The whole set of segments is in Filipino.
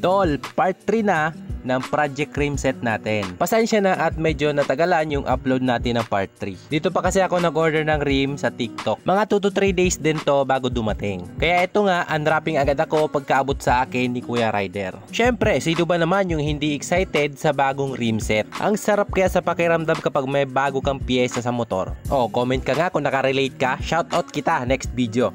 Tol, part 3 na ng project rim set natin. Pasensya na at medyo natagalan yung upload natin ng part 3. Dito pa kasi ako nag-order ng rim sa TikTok. Mga 2 to 3 days din to bago dumating. Kaya ito nga, unwrapping agad ako pagkaabot sa akin ni Kuya Rider. Syempre, sino ba naman yung hindi excited sa bagong rim set? Ang sarap kaya sa pakiramdam kapag may bago kang piyesa sa motor. Oh, comment ka nga kung nakarelate ka. Shoutout kita next video.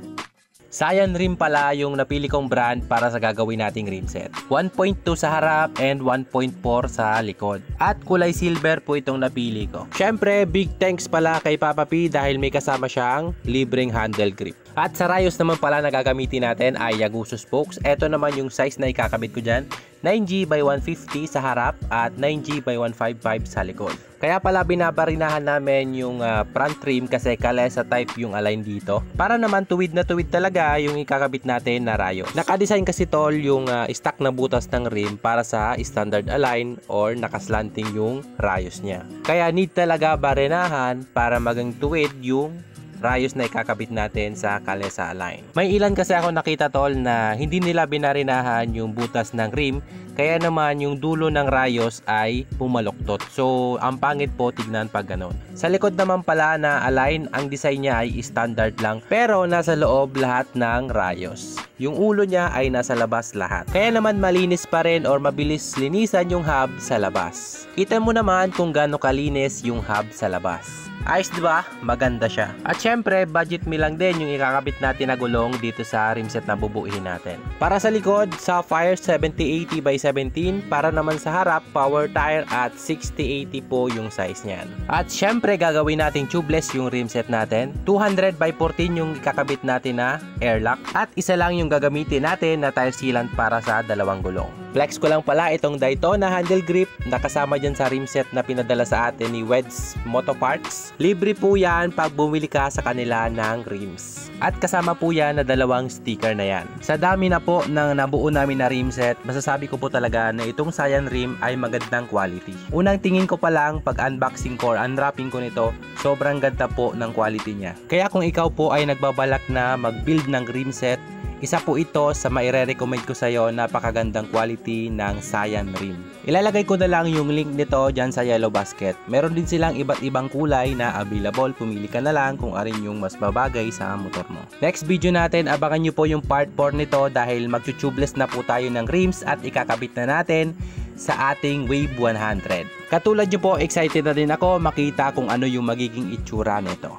Saiyan rim pala yung napili kong brand para sa gagawin nating rim set. 1.2 sa harap and 1.4 sa likod. At kulay silver po itong napili ko. Syempre, big thanks pala kay Papa P dahil may kasama siyang libreng handle grip. At sa rayos naman pala na gagamitin natin ay Yaguso spokes. Ito naman yung size na ikakabit ko dyan. 9G by 150 sa harap at 9G by 155 sa likod. Kaya pala binabarinahan namin yung front rim kasi kalesa type yung align dito. Para naman tuwid na tuwid talaga yung ikakabit natin na rayos. Nakadesign kasi tol yung stock na butas ng rim para sa standard align or nakaslanting yung rayos niya. Kaya need talaga barinahan para maging tuwid yung rayos na ikakabit natin sa kalesa align. May ilan kasi ako nakita tol na hindi nila binarinahan yung butas ng rim, kaya naman yung dulo ng rayos ay pumaluktot. So ang pangit po tignan pag ganon. Sa likod naman pala na align, ang design niya ay standard lang pero nasa loob lahat ng rayos. Yung ulo niya ay nasa labas lahat. Kaya naman malinis pa rin or mabilis linisan yung hub sa labas. Kita mo naman kung gaano kalinis yung hub sa labas. Ayos diba? Maganda siya. At syempre, budget meal lang din yung ikakabit natin na gulong dito sa rim set na bubuuhin natin. Para sa likod, Sapphire 7080 by 17. Para naman sa harap, Power Tire at 6080 po yung size niyan. At syempre, gagawin natin tubeless yung rim set natin. 200 by 14 yung ikakabit natin na airlock. At isa lang yung gagamitin natin na tire sealant para sa dalawang gulong. Flex ko lang pala itong Daytona handle grip na kasama dyan sa rim set na pinadala sa atin ni Wed's Moto Parts. Libre po yan pag bumili ka sa kanila ng rims. At kasama po yan na dalawang sticker na yan. Sa dami na po ng nabuo namin na rim set, masasabi ko po talaga na itong Saiyan rim ay magandang quality. Unang tingin ko pa lang pag unboxing ko or unwrapping ko nito, sobrang ganda po ng quality niya. Kaya kung ikaw po ay nagbabalak na mag-build ng rim set, isa po ito sa maire-recommend ko sa iyo, napakagandang quality ng Saiyan rim. Ilalagay ko na lang yung link nito dyan sa yellow basket. Meron din silang iba't ibang kulay na available. Pumili ka na lang kung alin yung mas babagay sa motor mo. Next video natin, abangan nyo po yung part 4 nito dahil magtutubeless na po tayo ng rims at ikakabit na natin sa ating Wave 100. Katulad nyo po, excited na din ako makita kung ano yung magiging itsura nito.